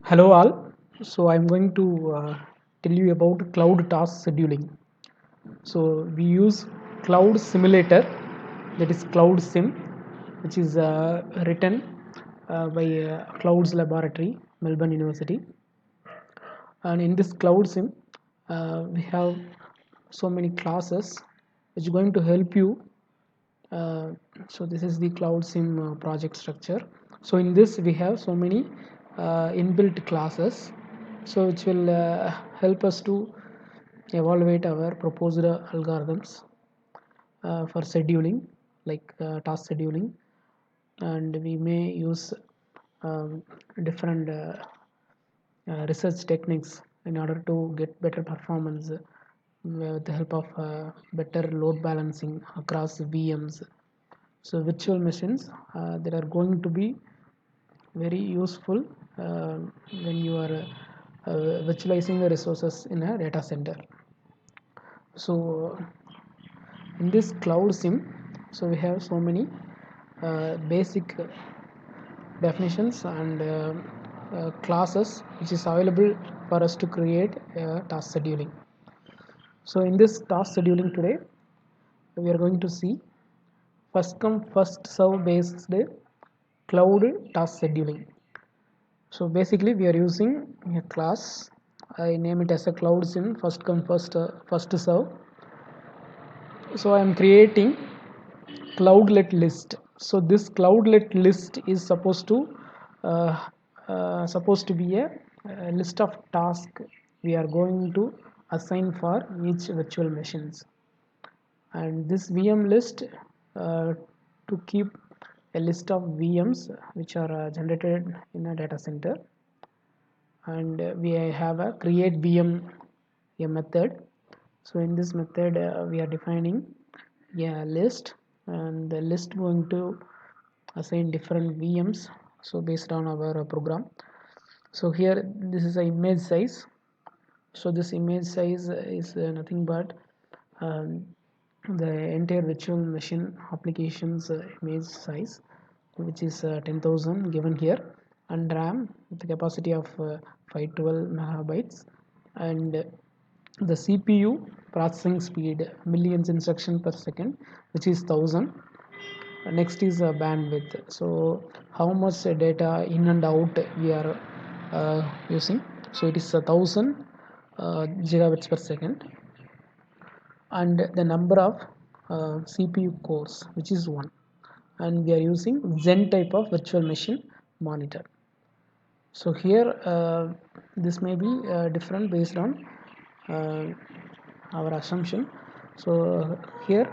Hello all. So I'm going to tell you about cloud task scheduling. So we use cloud simulator, that is cloud sim, which is written by Clouds Laboratory, Melbourne University. And in this cloud sim, we have so many classes which are going to help you. So this is the cloud sim project structure. So in this we have so many inbuilt classes, so which will help us to evaluate our proposed algorithms for scheduling, like task scheduling, and we may use um, different research techniques in order to get better performance with the help of better load balancing across VMs. So virtual machines that are going to be very useful when you are virtualizing the resources in a data center. So in this cloud sim, so we have so many basic definitions and classes which is available for us to create task scheduling. So in this task scheduling today, we are going to see first come first serve based cloud task scheduling. So basically we are using a class. I name it as a cloud sim first come first serve. So I am creating cloudlet list. So this cloudlet list is uh, supposed to be a list of tasks we are going to assign for each virtual machines. And this VM list to keep a list of VMs which are generated in a data center. And we have a create VM a method. So in this method we are defining a list, and the list going to assign different VMs, so based on our program. So here this is a image size. So this image size is nothing but um, the entire virtual machine applications image size, which is 10,000 given here, and RAM with the capacity of 512 megabytes, and the CPU processing speed millions instruction per second, which is 1000. Next is bandwidth. So how much data in and out we are using. So it is 1000 gigabits per second, and the number of CPU cores, which is 1, and we are using Zen type of virtual machine monitor. So here this may be different based on uh, our assumption. So here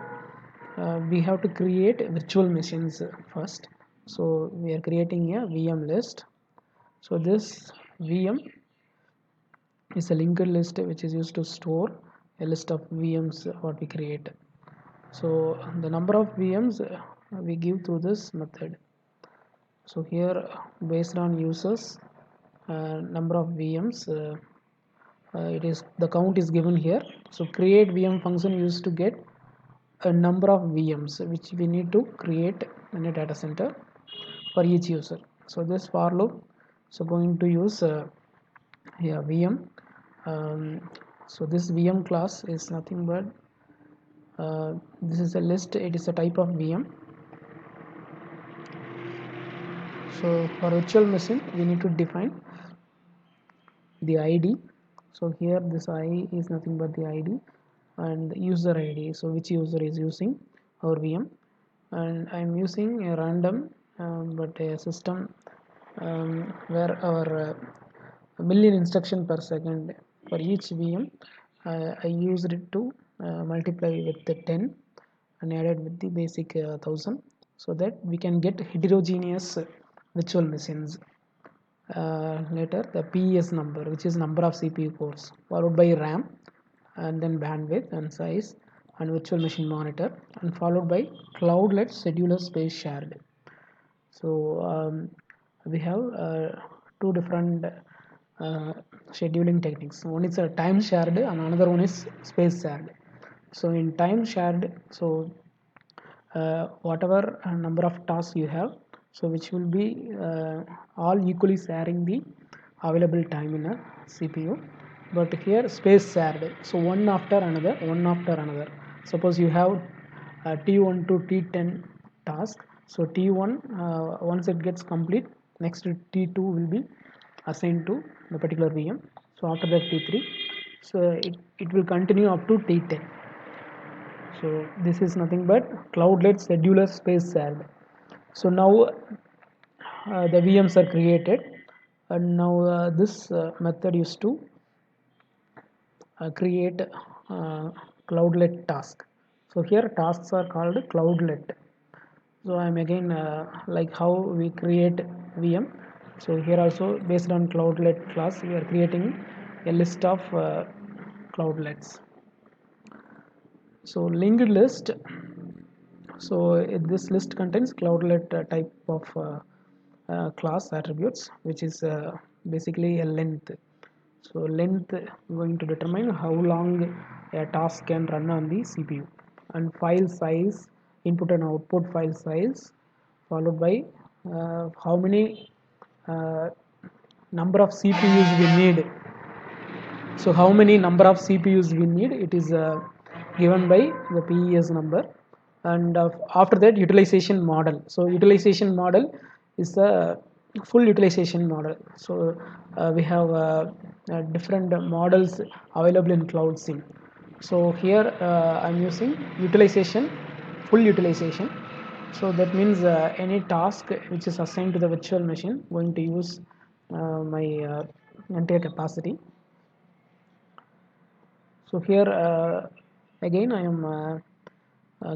we have to create virtual machines first. So we are creating a VM list. So this VM is a linked list which is used to store a list of VMs what we create. So the number of VMs we give through this method. So here based on users number of VMs, it is the count is given here. So create VM function used to get a number of VMs which we need to create in a data center for each user. So this for loop so going to use VM. So this VM class is nothing but this is a list, it is a type of VM. So for virtual machine we need to define the ID. So here this I is nothing but the ID and the user ID, so which user is using our VM, and I'm using a random but a system where our a million instruction per second for each VM. I used it to multiply with the 10 and added with the basic 1000, so that we can get heterogeneous virtual machines. Later the PES number, which is number of CPU cores, followed by RAM, and then bandwidth and size, and virtual machine monitor, and followed by cloudlet scheduler space shared. So we have two different scheduling techniques. One is a time shared and another one is space shared. So in time shared, so whatever number of tasks you have, so which will be all equally sharing the available time in a CPU, but here space shared, so one after another. Suppose you have T1 to T10 task, so T1 once it gets complete, next T2 will be assigned to the particular VM. So after that T3, so it will continue up to T10. So this is nothing but cloudlet scheduler space shared. So now the VMs are created, and now this method used to create cloudlet task. So here tasks are called cloudlet. So I'm again like how we create VM. So here also based on cloudlet class we are creating a list of cloudlets. So linked list, so this list contains cloudlet type of class attributes, which is basically a length. So length going to determine how long a task can run on the CPU, and file size, input and output file size, followed by how many uh, number of CPUs we need. So how many number of CPUs we need, it is given by the PES number, and after that utilization model. So utilization model is the full utilization model. So we have different models available in Cloud SIEM. So here I'm using utilization, full utilization. So that means any task which is assigned to the virtual machine going to use my entire capacity. So here again I am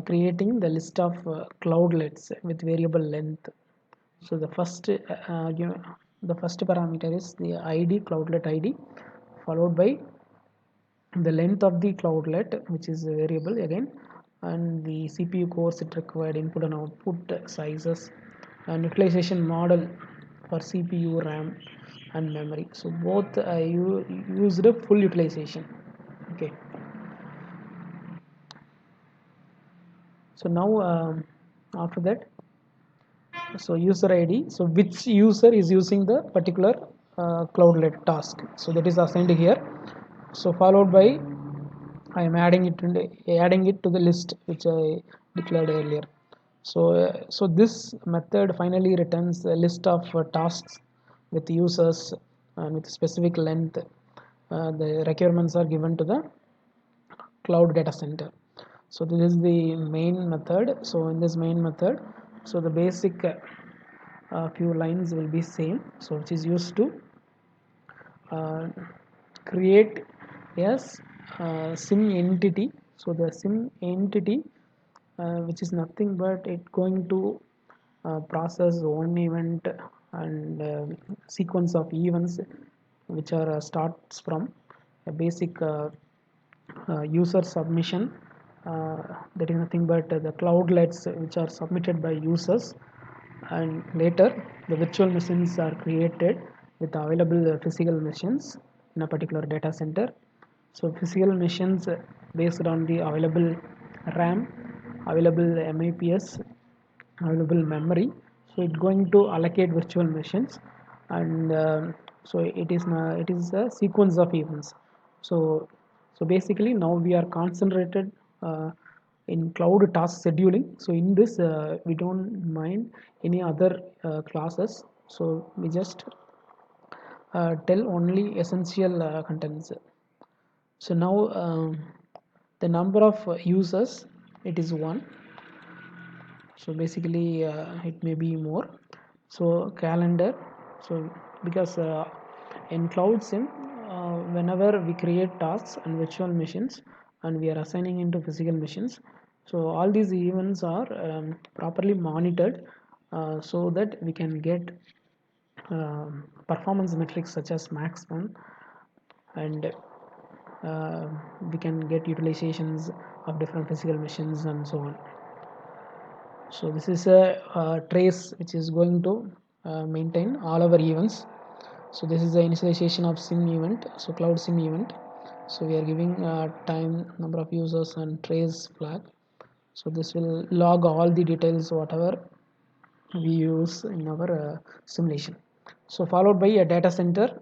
creating the list of cloudlets with variable length. So the first the first parameter is the ID, cloudlet ID, followed by the length of the cloudlet, which is a variable again, and the CPU cores it required, input and output sizes, and utilization model for CPU, RAM, and memory. So both I used a full utilization. Okay. So now after that, so user ID, so which user is using the particular cloudlet task, so that is assigned here. So followed by I am adding it to the list which I declared earlier. So so this method finally returns a list of tasks with users and with specific length. The requirements are given to the cloud data center. So this is the main method. So in this main method, so the basic few lines will be same, so which is used to uh, create a SIEM entity. So the SIEM entity which is nothing but it going to process one event and sequence of events which are starts from a basic user submission, that is nothing but the cloudlets which are submitted by users, and later the virtual machines are created with available physical machines in a particular data center. So physical machines based on the available RAM, available MIPS, available memory, so it's going to allocate virtual machines, and so it is a sequence of events. So so basically now we are concentrated in cloud task scheduling. So in this we don't mind any other classes, so we just tell only essential contents. So now the number of users, it is one. So basically it may be more. So calendar, so because in Cloud SIEM whenever we create tasks and virtual machines and we are assigning into physical machines, so all these events are properly monitored so that we can get performance metrics such as max span, and we can get utilizations of different physical machines and so on. So this is a trace which is going to maintain all our events. So this is the initialization of SIEM event, so Cloud SIEM event. So we are giving time, number of users, and trace flag. So this will log all the details whatever we use in our simulation. So followed by a data center.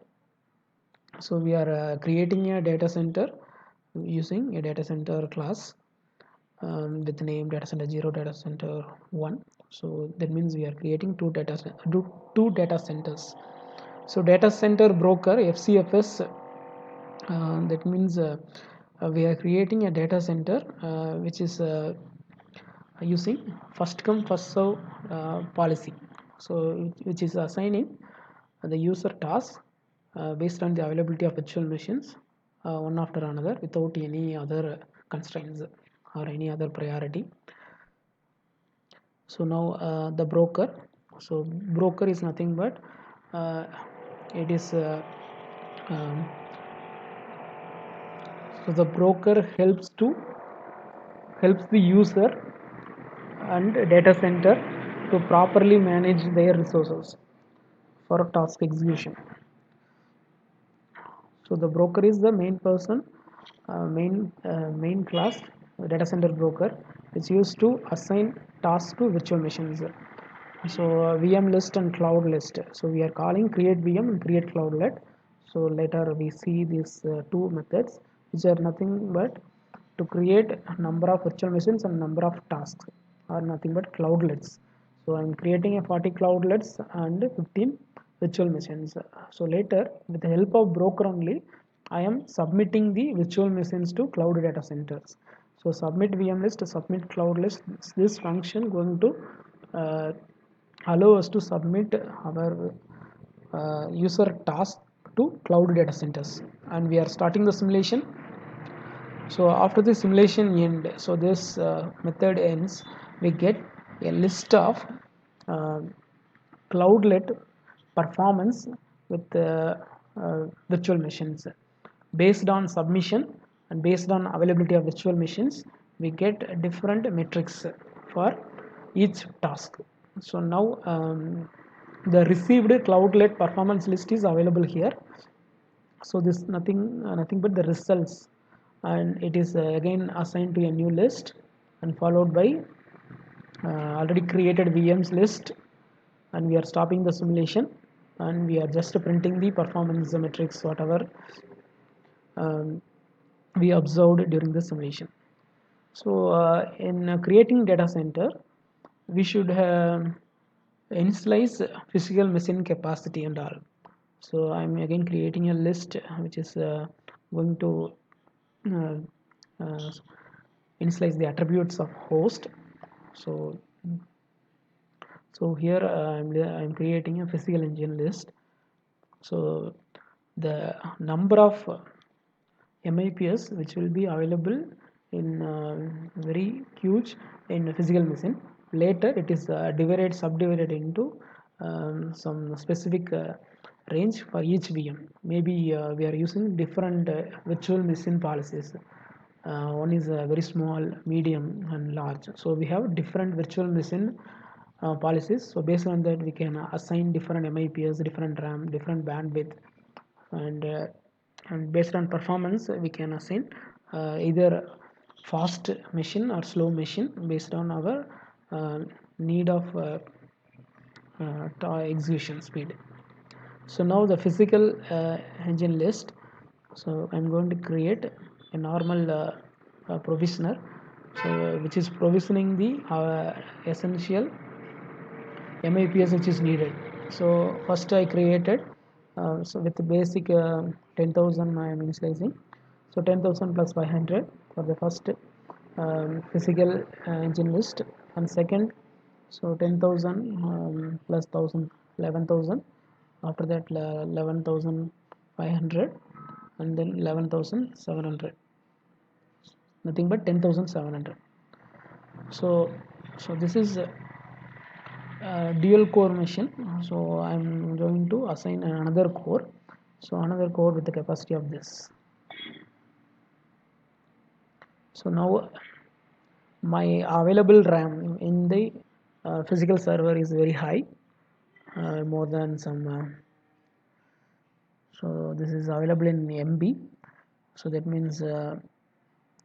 So we are creating a data center using a data center class with name data center 0, data center 1. So that means we are creating two data centers. So data center broker FCFS, that means we are creating a data center which is using first come first serve policy. So which is assigning the user task based on the availability of virtual machines one after another without any other constraints or any other priority. So now the broker, so broker is nothing but it is um, so the broker helps the user and data center to properly manage their resources for task execution. So the broker is the main person, main class, data center broker, is used to assign tasks to virtual machines. So VM list and cloud list. So we are calling create VM and create cloudlet. So later we see these two methods, which are nothing but to create a number of virtual machines and number of tasks, are nothing but cloudlets. So I'm creating a 40 cloudlets and 15 virtual machines. So later, with the help of broker only, I am submitting the virtual machines to cloud data centers. So submit VM list, submit cloud list. This function going to uh, allow us to submit our user task to cloud data centers. And we are starting the simulation. So after the simulation end, so this method ends, we get a list of uh, cloudlet performance with virtual machines. Based on submission and based on availability of virtual machines, we get different metrics for each task. So now the received cloudlet performance list is available here. So this nothing but the results, and it is again assigned to a new list and followed by already created VMs list, and we are stopping the simulation and we are just printing the performance metrics whatever um, we observed during the simulation. So in creating data center, we should initialize physical machine capacity and all. So I'm again creating a list which is going to uh, uh, initialize the attributes of host. So here I'm creating a physical engine list. So the number of MIPS which will be available in very huge in physical machine. Later it is subdivided into some specific range for each VM. Maybe we are using different virtual machine policies. One is very small, medium, and large. So we have different virtual machine policies. So based on that, we can assign different MIPS, different RAM, different bandwidth, and based on performance, we can assign either fast machine or slow machine based on our need of execution speed. So now the physical engine list. So I'm going to create a normal provisioner, so which is provisioning the essential MIPS which is needed. So first I created so with the basic 10,000 I am initializing. So 10,000 plus 500 for the first physical engine list, and second, so 10,000 plus 1,000, 11,000. After that 11,500, and then 11,700. Nothing but 10,700. So this is dual core machine. So I'm going to assign another core. So another core with the capacity of this. So now my available RAM in the physical server is very high, more than some. So this is available in MB. So that means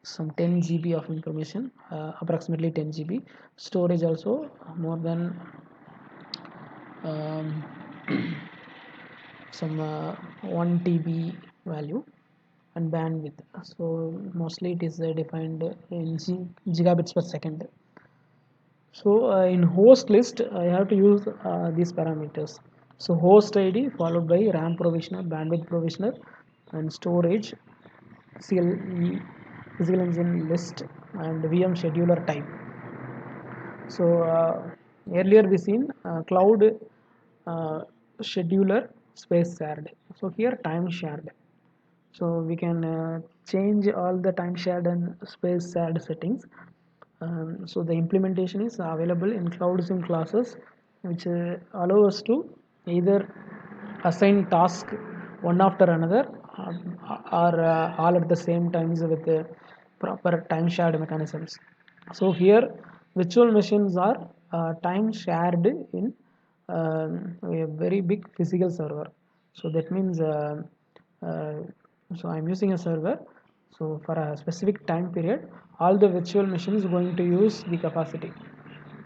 some 10 GB of information, approximately 10 GB. Storage also more than um, some 1 TB value and bandwidth. So mostly it is defined in gigabits per second. So in host list, I have to use these parameters. So host ID followed by RAM provisioner, bandwidth provisioner, and storage, CLE, physical engine list, and VM scheduler type. So earlier we seen cloud scheduler space shared. So here time shared. So we can change all the time shared and space shared settings. So the implementation is available in Cloud SIM classes, which allow us to either assign task one after another, or all at the same times with the proper time shared mechanisms. So here virtual machines are time shared in a very big physical server. So that means uh, so I'm using a server. So for a specific time period, all the virtual machines going to use the capacity,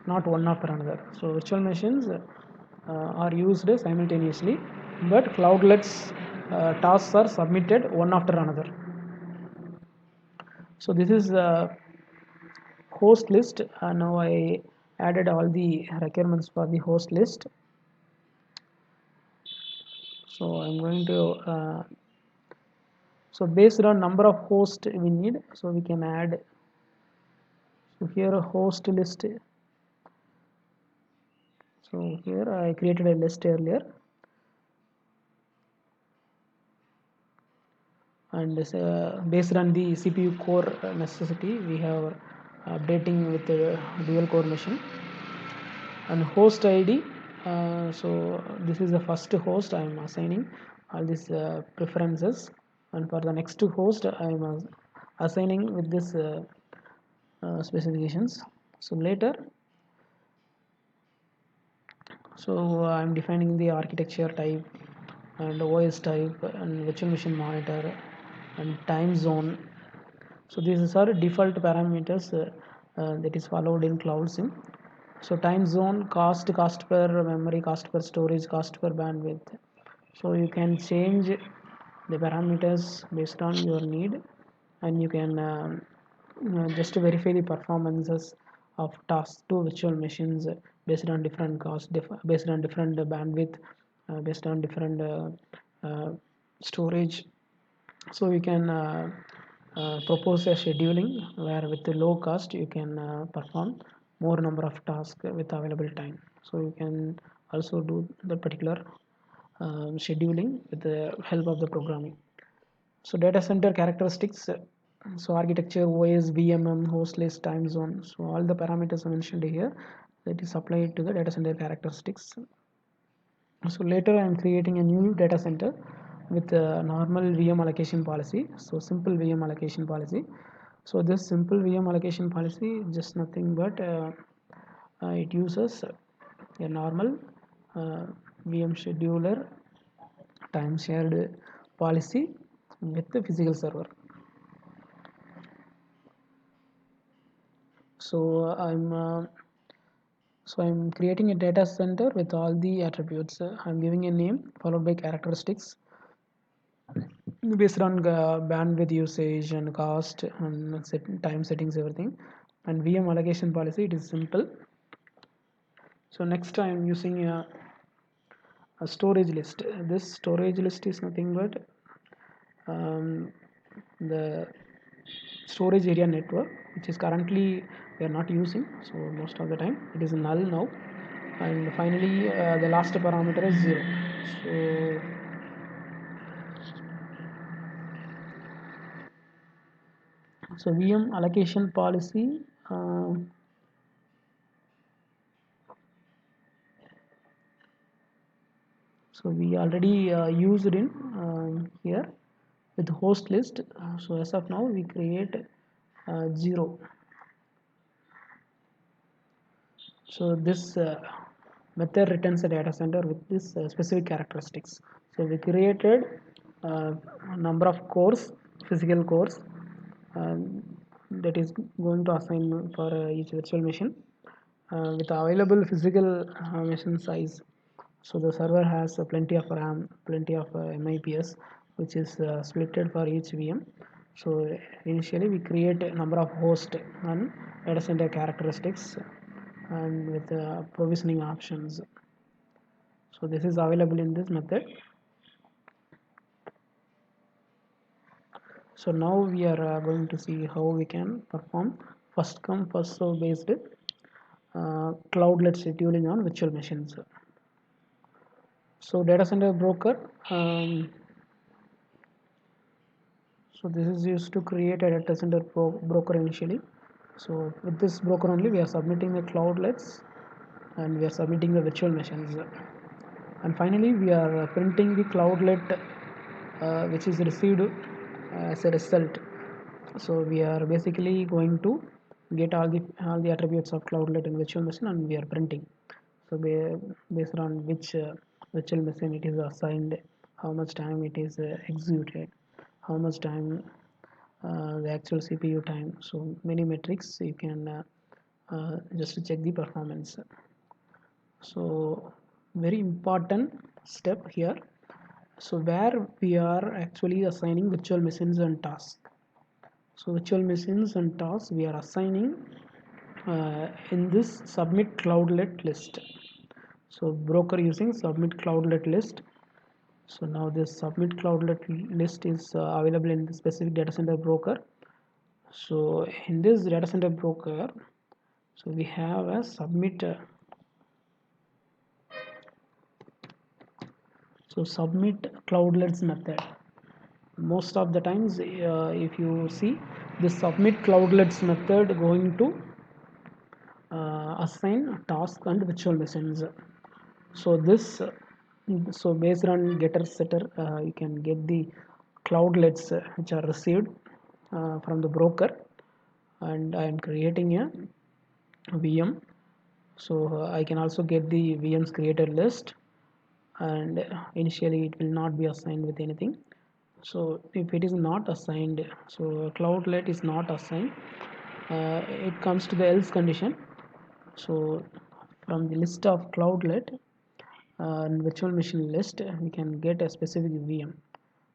not one after another. So virtual machines are used simultaneously, but cloudlets tasks are submitted one after another. So this is host list. Now I added all the requirements for the host list. So I'm going to so based on number of hosts we need, so we can add. So here a host list. So here I created a list earlier, and based on the CPU core necessity, we have updating with the dual core machine. And host ID, so this is the first host I am assigning all these preferences, and for the next host I am assigning with this specifications. So later, so I'm defining the architecture type and OS type and virtual machine monitor and time zone. So these are default parameters that is followed in Cloud SIM. So time zone, cost per memory, cost per storage, cost per bandwidth. So you can change the parameters based on your need, and you can just verify the performances of tasks to virtual machines based on different cost, based on different bandwidth, based on different uh, storage. So you can propose a scheduling where with the low cost you can perform more number of tasks with available time. So you can also do the particular scheduling with the help of the programming. So data center characteristics, so architecture, OS, VMM, host list, time zone. So all the parameters are mentioned here that is applied to the data center characteristics. So later I am creating a new data center with a normal VM allocation policy. So simple VM allocation policy. So this simple VM allocation policy just nothing but it uses a normal VM scheduler time shared policy with the physical server. So I'm creating a data center with all the attributes. I'm giving a name followed by characteristics based on bandwidth usage and cost and time settings, everything. And VM allocation policy, it is simple. So next I'm using a storage list. This storage list is nothing but the storage area network, which is currently we are not using. So most of the time it is null now. And finally the last parameter is 0. So VM allocation policy, so we already used in here with host list. So as of now we create 0. So this method returns a data center with this specific characteristics. So we created a number of cores, physical cores, that is going to assign for each virtual machine with available physical machine size. So the server has plenty of RAM, plenty of MIPS, which is splitted for each VM. So initially we create a number of host and data center characteristics and with provisioning options. So this is available in this method. So now we are going to see how we can perform first come first serve based cloudlet scheduling on virtual machines. So data center broker, so this is used to create a data center broker initially. So with this broker only we are submitting the cloudlets and we are submitting the virtual machines, and finally we are printing the cloudlet which is received as a result. So we are basically going to get all the attributes of cloudlet and virtual machine and we are printing. So based on which virtual machine it is assigned, how much time it is executed, how much time the actual CPU time. So many metrics you can just to check the performance. So very important step here. So where we are actually assigning virtual machines and tasks. So virtual machines and tasks we are assigning in this submit cloudlet list. So broker using submit cloudlet list. So now this submit cloudlet list is available in the specific data center broker. So in this data center broker, so we have a submit. So submit cloudlets method. Most of the times, if you see the submit cloudlets method going to assign task and virtual machines. So this so based on getter setter you can get the cloudlets which are received from the broker, and I am creating a VM. So I can also get the VMs created list, and initially it will not be assigned with anything. So if it is not assigned, so cloudlet is not assigned, it comes to the else condition. So from the list of cloudlet and virtual machine list we can get a specific VM.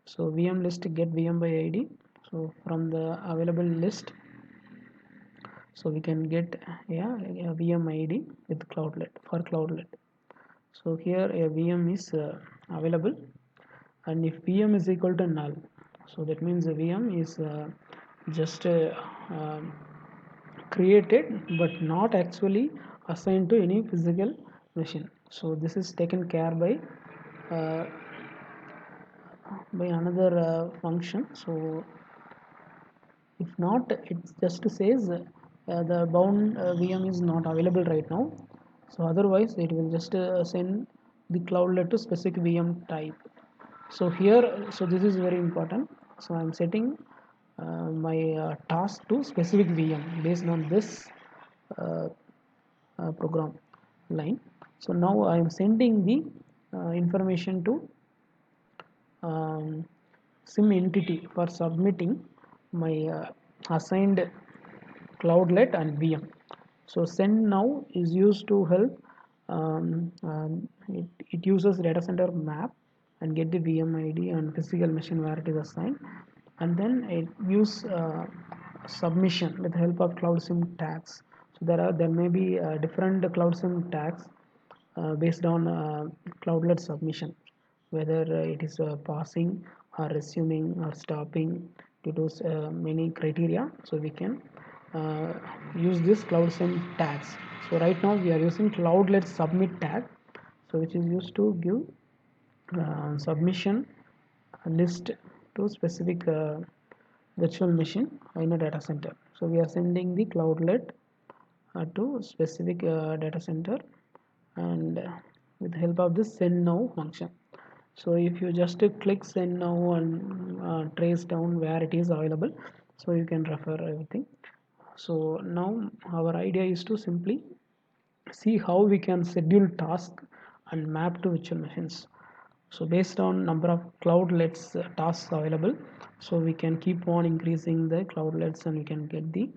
So VM list get VM by ID. So from the available list, so we can get a VM ID with cloudlet for cloudlet. So here a VM is available, and if VM is equal to null, so that means the VM is just created but not actually assigned to any physical machine. So this is taken care uh, by another function. So if not, it just says the bound VM is not available right now. So otherwise it will just send the cloudlet to specific VM type. So here, so this is very important. So I'm setting my task to specific VM based on this uh, program line. So now I am sending the information to sim entity for submitting my assigned cloudlet and VM. So send now is used to help it uses data center map and get the VM ID and physical machine where it is assigned, and then it use submission with the help of cloud sim tags. So there may be different cloud sim tags based on cloudlet submission, whether it is passing or resuming or stopping to those many criteria. So we can use this cloud sim tags. So right now we are using cloudlet submit tag, so which is used to give submission list to specific virtual machine in a data center. So we are sending the cloudlet to specific data center, and with the help of this send now function. So if you just click send now and trace down where it is available, so you can refer everything. So now our idea is to simply see how we can schedule tasks and map to virtual machines. So based on number of cloudlets tasks available, so we can keep on increasing the cloudlets and we can get the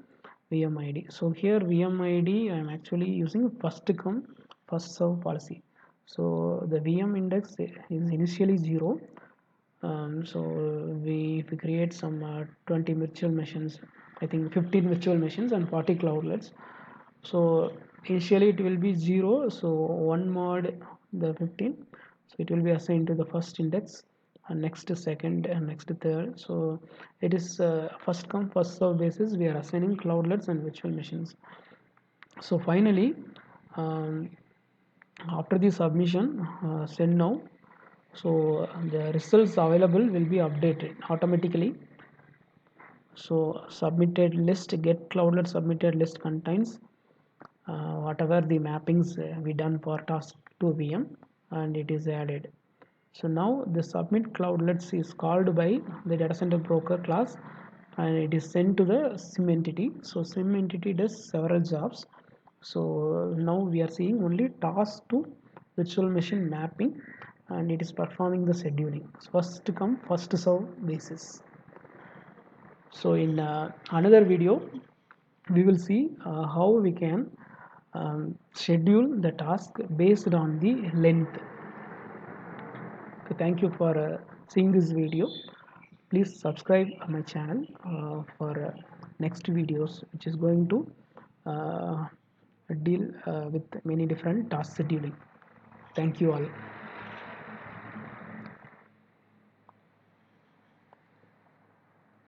VM ID. So here VM ID I am actually using first come first serve policy. So the VM index is initially 0, So if we create some 20 virtual machines, I think 15 virtual machines and 40 cloudlets. So initially it will be 0, so 1 mod the 15, so it will be assigned to the first index, and next to second, and next to third. So it is first come first serve basis, we are assigning cloudlets and virtual machines. So finally, um, after the submission, send now, so the results available will be updated automatically. So submitted list, get cloudlet submitted list contains whatever the mappings we done for task 2 VM, and it is added. So now the submit cloudlets is called by the data center broker class, and it is sent to the sim entity. So sim entity does several jobs. So now we are seeing only task to virtual machine mapping, and it is performing the scheduling, first to come first serve basis. So in another video we will see how we can schedule the task based on the length. Okay, thank you for seeing this video. Please subscribe my channel for next videos, which is going to uh, deal with many different task scheduling. Thank you all.